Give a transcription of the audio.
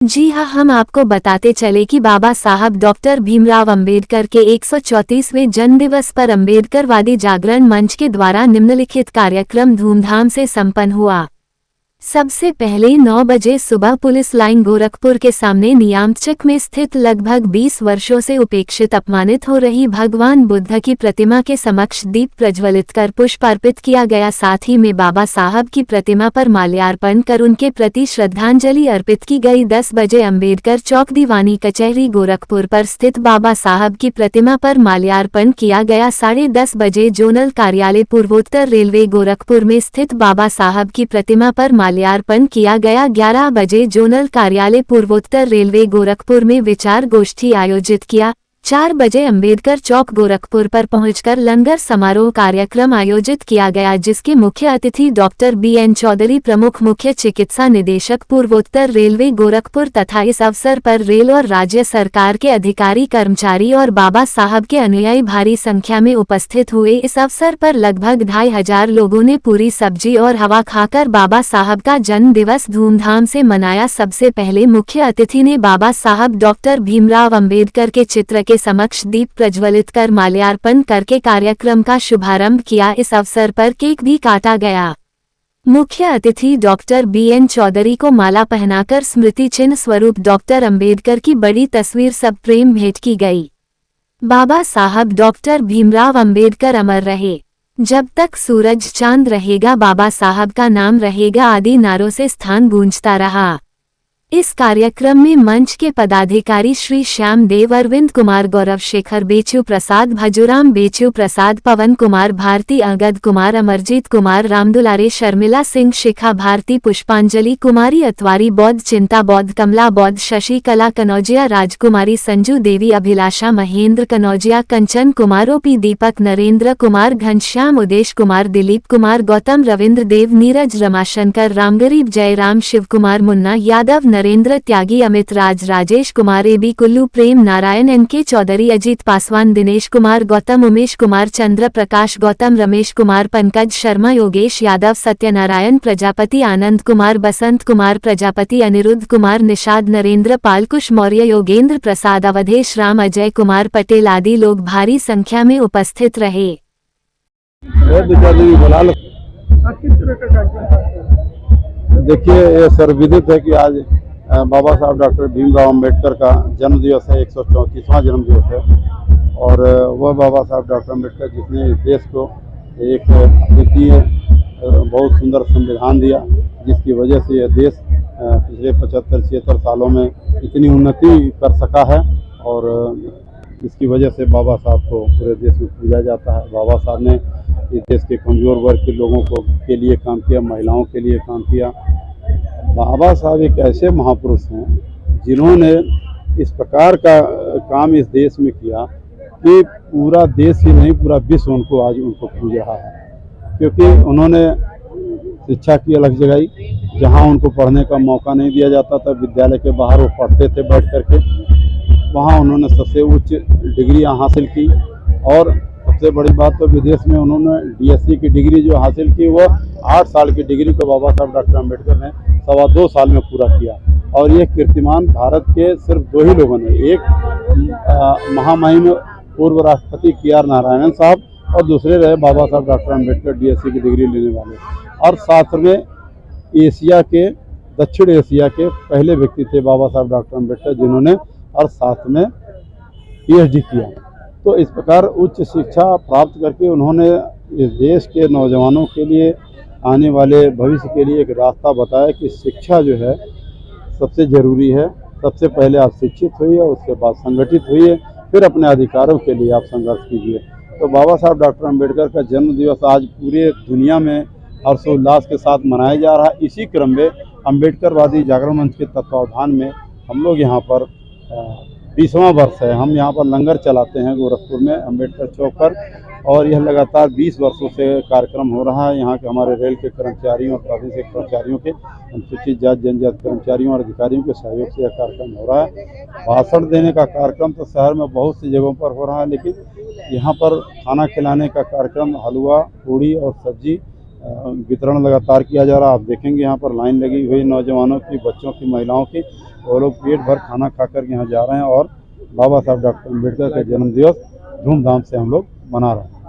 जी हाँ, हम आपको बताते चले कि बाबा साहब डॉक्टर भीमराव अंबेडकर के 134वें जन्मदिवस पर अंबेडकरवादी जागरण मंच के द्वारा निम्नलिखित कार्यक्रम धूमधाम से संपन्न हुआ। सबसे पहले 9 बजे सुबह पुलिस लाइन गोरखपुर के सामने नियामचक में स्थित लगभग 20 वर्षों से उपेक्षित अपमानित हो रही भगवान बुद्ध की प्रतिमा के समक्ष दीप प्रज्वलित कर पुष्प अर्पित किया गया। साथ ही में बाबा साहब की प्रतिमा पर माल्यार्पण कर उनके प्रति श्रद्धांजलि अर्पित की गई। 10 बजे अंबेडकर चौक दीवानी कचहरी गोरखपुर पर स्थित बाबा साहब की प्रतिमा पर माल्यार्पण किया गया। 10:30 बजे जोनल कार्यालय पूर्वोत्तर रेलवे गोरखपुर में स्थित बाबा साहब की प्रतिमा पर माल्यार्पण किया गया। 11 बजे जोनल कार्यालय पूर्वोत्तर रेलवे गोरखपुर में विचार गोष्ठी आयोजित किया। 4 बजे अंबेडकर चौक गोरखपुर पर पहुंचकर लंगर समारोह कार्यक्रम आयोजित किया गया, जिसके मुख्य अतिथि डॉक्टर BN चौधरी प्रमुख मुख्य चिकित्सा निदेशक पूर्वोत्तर रेलवे गोरखपुर तथा इस अवसर पर रेल और राज्य सरकार के अधिकारी कर्मचारी और बाबा साहब के अनुयायी भारी संख्या में उपस्थित हुए। इस अवसर पर लगभग 2500 लोगों ने पूरी सब्जी और हवा खाकर बाबा साहब का जन्म दिवस धूमधाम से मनाया। सबसे पहले मुख्य अतिथि ने बाबा साहब डॉक्टर भीमराव अंबेडकर के चित्र के समक्ष दीप प्रज्वलित कर माल्यार्पण करके कार्यक्रम का शुभारंभ किया। इस अवसर पर केक भी काटा गया। मुख्य अतिथि डॉक्टर BN चौधरी को माला पहनाकर स्मृति चिन्ह स्वरूप डॉक्टर अंबेडकर की बड़ी तस्वीर सब प्रेम भेंट की गई। बाबा साहब डॉक्टर भीमराव अंबेडकर अमर रहे, जब तक सूरज चांद रहेगा बाबा साहब का नाम रहेगा आदि नारों से स्थान गूंजता रहा। इस कार्यक्रम में मंच के पदाधिकारी श्री श्याम देव, अरविंद कुमार, गौरव शेखर, बेचू प्रसाद, भजूराम बेचू प्रसाद, पवन कुमार भारती, अगद कुमार, अमरजीत कुमार, रामदुलारे, शर्मिला सिंह, शिखा भारती, पुष्पांजलि कुमारी, अतवारी बौद्ध, चिंता बौद्ध, कमला बौद्ध, शशि कला कनौजिया, राजकुमारी, संजू देवी, अभिलाषा, महेंद्र कनौजिया, कंचन कुमार, OP दीपक, नरेंद्र कुमार, घनश्याम, उदेश कुमार, दिलीप कुमार, गौतम, रविंद्र देव, नीरज, रमाशंकर, रामगरीब, जयराम, शिव कुमार, मुन्ना यादव, नरेंद्र त्यागी, अमित राज, राजेश कुमार, AB कुल्लू, प्रेम नारायण, NK चौधरी, अजीत पासवान, दिनेश कुमार, गौतम, उमेश कुमार, चंद्र प्रकाश, गौतम, रमेश कुमार, पंकज शर्मा, योगेश यादव, सत्यनारायण प्रजापति, आनंद कुमार, बसंत कुमार प्रजापति, अनिरुद्ध कुमार, निषाद, नरेंद्र पाल, कुश मौर्य, योगेंद्र प्रसाद, अवधेश राम, अजय कुमार पटेल आदि लोग भारी संख्या में उपस्थित रहे। देखिए, ये सर्वविदित है कि आज बाबा साहब डॉक्टर भीमराव अंबेडकर का जन्म दिवस है, 134वां जन्म दिवस है। और वह बाबा साहब डॉक्टर अंबेडकर जिसने इस देश को एक अद्वितीय बहुत सुंदर संविधान दिया, जिसकी वजह से यह देश पिछले 75-76 सालों में इतनी उन्नति कर सका है। और इसकी वजह से बाबा साहब को पूरे देश में पूजा जाता है। बाबा साहब ने इस देश के कमज़ोर वर्ग के लोगों को के लिए काम किया, महिलाओं के लिए काम किया। बाबा साहब एक ऐसे महापुरुष हैं जिन्होंने इस प्रकार का काम इस देश में किया कि पूरा देश ही नहीं पूरा विश्व उनको आज पूज रहा है। क्योंकि उन्होंने शिक्षा की अलग जगाई, जहां उनको पढ़ने का मौका नहीं दिया जाता था, विद्यालय के बाहर वो पढ़ते थे बैठ करके, वहां उन्होंने सबसे उच्च डिग्रियां हासिल की। और सबसे बड़ी बात तो विदेश में उन्होंने DSc की डिग्री जो हासिल की, वो 8 साल की डिग्री को बाबा साहब डॉक्टर अम्बेडकर ने 2.25 साल में पूरा किया। और ये कीर्तिमान भारत के सिर्फ 2 ही लोगों ने, एक महामहिम पूर्व राष्ट्रपति KR नारायणन साहब और दूसरे रहे बाबा साहब डॉक्टर अम्बेडकर DSc की डिग्री लेने वाले। और साथ में एशिया के, दक्षिण एशिया के पहले व्यक्ति थे बाबा साहब डॉक्टर अम्बेडकर, जिन्होंने और साथ में PhD किया। तो इस प्रकार उच्च शिक्षा प्राप्त करके उन्होंने इस देश के नौजवानों के लिए, आने वाले भविष्य के लिए एक रास्ता बताया कि शिक्षा जो है सबसे ज़रूरी है। सबसे पहले आप शिक्षित होइए, उसके बाद संगठित होइए, फिर अपने अधिकारों के लिए आप संघर्ष कीजिए। तो बाबा साहब डॉक्टर अम्बेडकर का जन्म दिवस आज पूरे दुनिया में हर्षोल्लास के साथ मनाया जा रहा है। इसी क्रम में अम्बेडकरवादी जागरण मंच के तत्वावधान में हम लोग यहाँ पर 20वां वर्ष है, हम यहाँ पर लंगर चलाते हैं गोरखपुर में अम्बेडकर चौक पर। और यह लगातार 20 वर्षों से कार्यक्रम हो रहा है। यहाँ के हमारे रेल के कर्मचारियों और प्रादेशिक कर्मचारियों के, अनुसूचित जाति जनजाति कर्मचारियों और अधिकारियों के सहयोग से यह कार्यक्रम हो रहा है। भाषण देने का कार्यक्रम तो शहर में बहुत सी जगहों पर हो रहा है, लेकिन यहाँ पर खाना खिलाने का कार्यक्रम, हलवा, पूड़ी और सब्जी वितरण लगातार किया जा रहा है। आप देखेंगे यहाँ पर लाइन लगी हुई नौजवानों की, बच्चों की, महिलाओं की। वो लोग पेट भर खाना खा कर के यहाँ जा रहे हैं और बाबा साहब डॉक्टर अम्बेडकर का जन्म दिवस धूमधाम से हम लोग मना रहे हैं।